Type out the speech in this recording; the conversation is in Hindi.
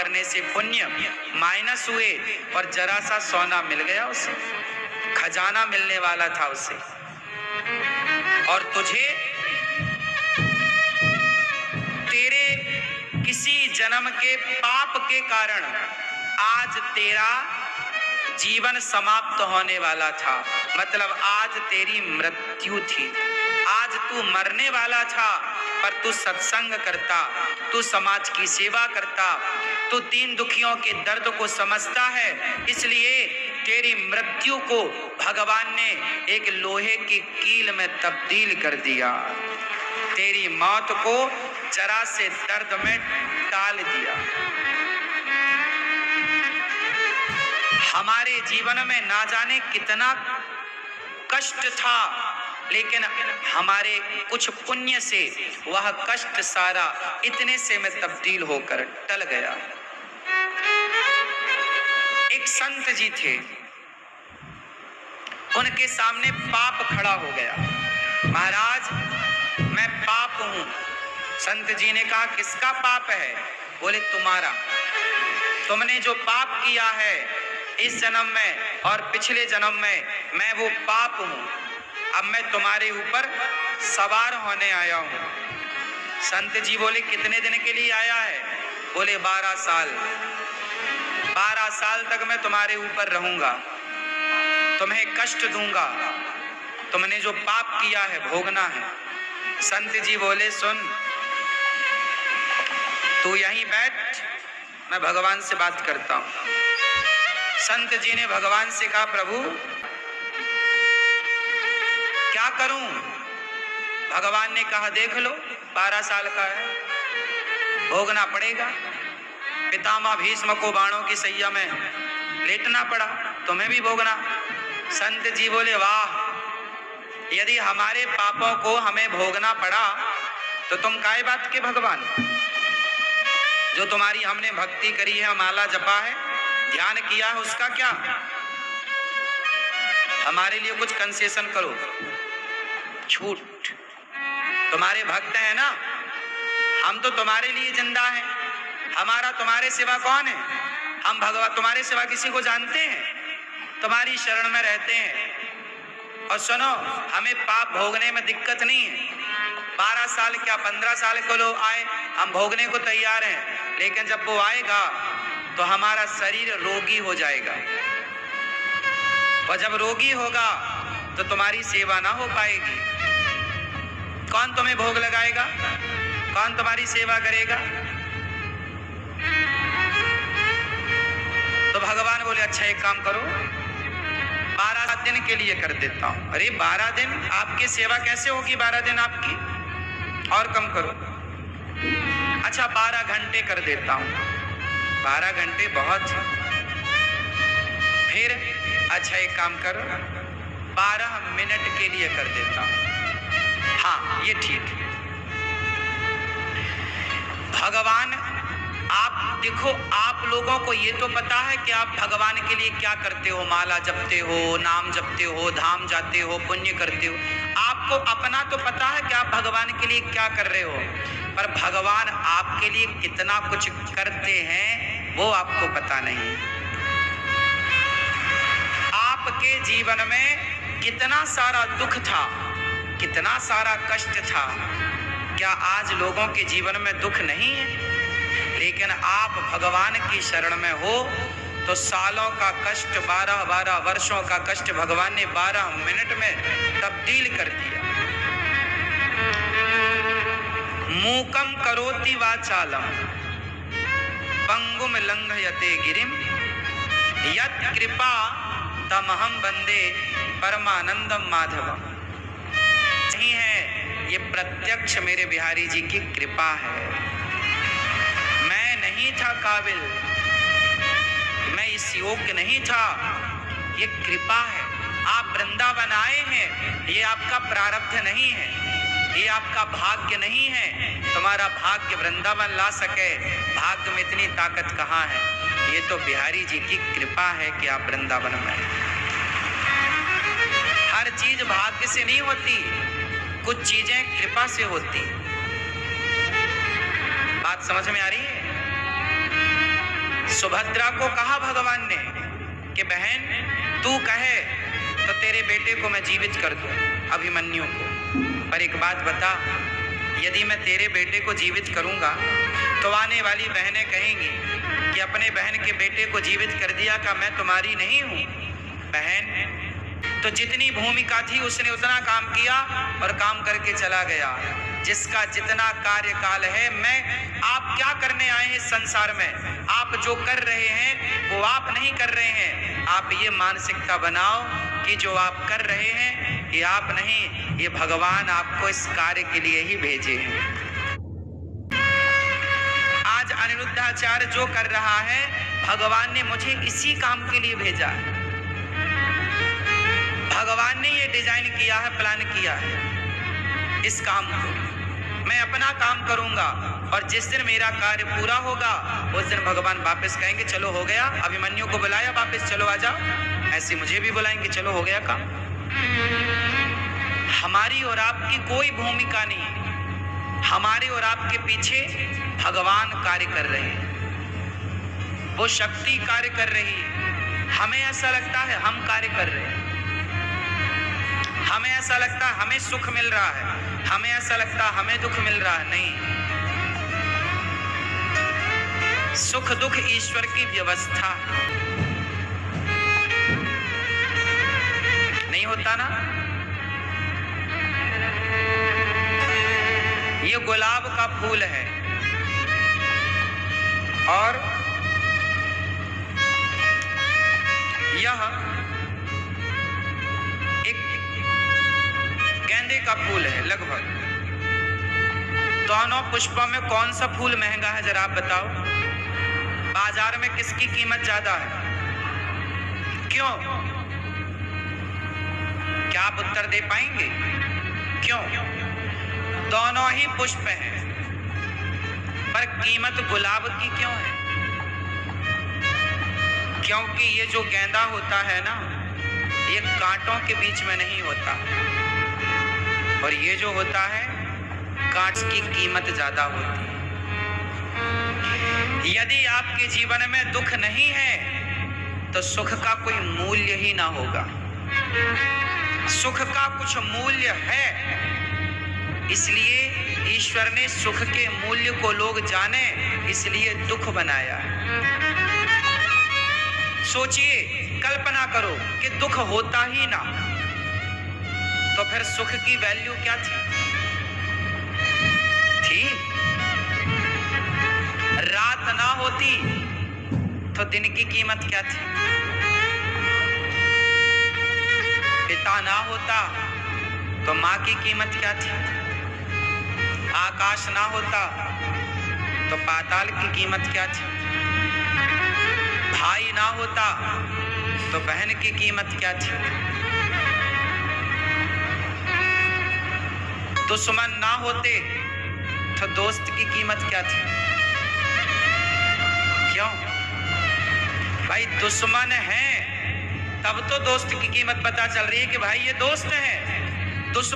करने से पुण्य माइनस हुए और जरा सा सोना मिल गया उसे, खजाना मिलने वाला था उसे। और तुझे तेरे किसी जन्म के पाप के कारण आज तेरा जीवन समाप्त होने वाला था, मतलब आज तेरी मृत्यु थी। आज तू मरने वाला था, पर तू सत्संग करता, तू समाज की सेवा करता, तू दीन दुखियों के दर्द को समझता है, इसलिए तेरी मृत्यु को भगवान ने एक लोहे की कील में तब्दील कर दिया। तेरी मौत को जरा से दर्द में टाल दिया। हमारे जीवन में ना जाने कितना कष्ट था, लेकिन हमारे कुछ पुण्य से वह कष्ट सारा इतने से में तब्दील होकर टल गया। एक संत जी थे, उनके सामने पाप खड़ा हो गया। महाराज मैं पाप हूं। संत जी ने कहा किसका पाप है? बोले तुम्हारा। तुमने जो पाप किया है इस जन्म में और पिछले जन्म में, मैं वो पाप हूं। अब मैं तुम्हारे ऊपर सवार होने आया हूं। संत जी बोले कितने दिन के लिए आया है? बोले 12 साल। 12 साल तक मैं तुम्हारे ऊपर रहूंगा, तुम्हें कष्ट दूंगा, तुमने जो पाप किया है भोगना है। संत जी बोले सुन, तू यहीं बैठ, मैं भगवान से बात करता हूं। संत जी ने भगवान से कहा प्रभु क्या करूं? भगवान ने कहा देख लो 12 साल का है, भोगना पड़ेगा। पितामह भीष्म को बाणों की सैया में लेटना पड़ा, तुम्हें भी भोगना। संत जी बोले वाह, यदि हमारे पापों को हमें भोगना पड़ा तो तुम काय बात के भगवान? जो तुम्हारी हमने भक्ति करी है, माला जपा है, ध्यान किया है, उसका क्या? हमारे लिए कुछ कंसेशन करो, छूट। तुम्हारे भक्त हैं ना, हम तो तुम्हारे लिए जिंदा हैं, हमारा तुम्हारे सिवा कौन है? हम भगवान तुम्हारे सिवा किसी को जानते हैं? तुम्हारी शरण में रहते हैं। और सुनो, हमें पाप भोगने में दिक्कत नहीं है। 12 साल क्या 15 साल को लो आए, हम भोगने को तैयार हैं, लेकिन जब वो आएगा तो हमारा शरीर रोगी हो जाएगा, और जब रोगी होगा तो तुम्हारी सेवा ना हो पाएगी। कौन तुम्हें भोग लगाएगा? कौन तुम्हारी सेवा करेगा? तो भगवान बोले अच्छा एक काम करो, 12 दिन के लिए कर देता हूं। अरे 12 दिन आपकी सेवा कैसे होगी? 12 दिन आपकी, और कम करो। अच्छा 12 घंटे कर देता हूं। 12 घंटे बहुत। फिर अच्छा एक काम करो, 12 मिनट के लिए कर देता हूं। हाँ ये ठीक है। भगवान आप देखो, आप लोगों को ये तो पता है कि आप भगवान के लिए क्या करते हो, माला जपते हो, नाम जपते हो, धाम जाते हो, पुण्य करते हो। आपको अपना तो पता है कि आप भगवान के लिए क्या कर रहे हो, पर भगवान आपके लिए कितना कुछ करते हैं वो आपको पता नहीं। आपके जीवन में कितना सारा दुख था, कितना सारा कष्ट था। क्या आज लोगों के जीवन में दुख नहीं है? लेकिन आप भगवान की शरण में हो तो सालों का कष्ट, 12 वर्षों का कष्ट भगवान ने 12 मिनट में तब्दील कर दिया। मूकम करोति वाचालम पंगुम लंघयते गिरिम यत् कृपा तमहम वंदे परमानंदम माधवम। नहीं है, ये प्रत्यक्ष मेरे बिहारी जी की कृपा है। मैं नहीं था काबिल, मैं इस योग्य नहीं था, ये कृपा है। आप वृंदावन आए हैं, ये आपका प्रारब्ध नहीं है, ये आपका भाग्य नहीं है। तुम्हारा भाग्य वृंदावन ला सके, भाग्य में इतनी ताकत कहाँ है? ये तो बिहारी जी की कृपा है कि आप वृंदावन में। हर चीज भाग्य से नहीं होती, कुछ चीजें कृपा से होती। बात समझ में आ रही है? सुभद्रा को कहा भगवान ने कि बहन तू कहे तो तेरे बेटे को मैं जीवित कर दूं, अभिमन्यु को। पर एक बात बता, यदि मैं तेरे बेटे को जीवित करूंगा तो आने वाली बहनें कहेंगी कि अपने बहन के बेटे को जीवित कर दिया, का मैं तुम्हारी नहीं हूं? बहन तो जितनी भूमिका थी उसने उतना काम किया और काम करके चला गया। जिसका जितना कार्यकाल है, मैं आप क्या करने आए हैं संसार में? आप जो कर रहे हैं वो आप नहीं कर रहे हैं। आप ये मानसिकता बनाओ कि जो आप कर रहे हैं ये आप नहीं, ये भगवान आपको इस कार्य के लिए ही भेजे हैं। आज अनिरुद्धाचार्य जो कर रहा है, भगवान ने मुझे इसी काम के लिए भेजा है। भगवान ने ये डिजाइन किया है, प्लान किया है इस काम को। मैं अपना काम करूंगा और जिस दिन मेरा कार्य पूरा होगा उस दिन भगवान वापस कहेंगे चलो हो गया। अभिमन्यु को बुलाया वापस, चलो आ जाओ। ऐसे मुझे भी बुलाएंगे, चलो हो गया काम। हमारी और आपकी कोई भूमिका नहीं, हमारे और आपके पीछे भगवान कार्य कर रहे हैं, वो शक्ति कार्य कर रही है। हमें ऐसा लगता है हम कार्य कर रहे हैं, हमें ऐसा लगता है हमें सुख मिल रहा है, हमें ऐसा लगता है हमें दुख मिल रहा है। नहीं, सुख दुख ईश्वर की व्यवस्था नहीं होता ना। ये गुलाब का फूल है और यह गेंदे का फूल है। लगभग दोनों पुष्पों में कौन सा फूल महंगा है जरा आप बताओ? बाजार में किसकी कीमत ज्यादा है? क्यों? क्या आप उत्तर दे पाएंगे क्यों? दोनों ही पुष्प हैं, पर कीमत गुलाब की क्यों है? क्योंकि ये जो गेंदा होता है ना, ये कांटों के बीच में नहीं होता, और ये जो होता है कांट की कीमत ज्यादा होती है। यदि आपके जीवन में दुख नहीं है तो सुख का कोई मूल्य ही ना होगा। सुख का कुछ मूल्य है, इसलिए ईश्वर ने सुख के मूल्य को लोग जाने, इसलिए दुख बनाया। सोचिए, कल्पना करो कि दुख होता ही ना, तो फिर सुख की वैल्यू क्या थी? रात ना होती तो दिन की कीमत क्या थी? पिता ना होता तो माँ की कीमत क्या थी? आकाश ना होता तो पाताल की कीमत क्या थी? भाई ना होता तो बहन की कीमत क्या थी? दुश्मन ना होते तो दोस्त की कीमत क्या थी? क्यों भाई? दुश्मन है तब तो दोस्त की कीमत पता चल रही है कि भाई ये दोस्त है। दुश्मन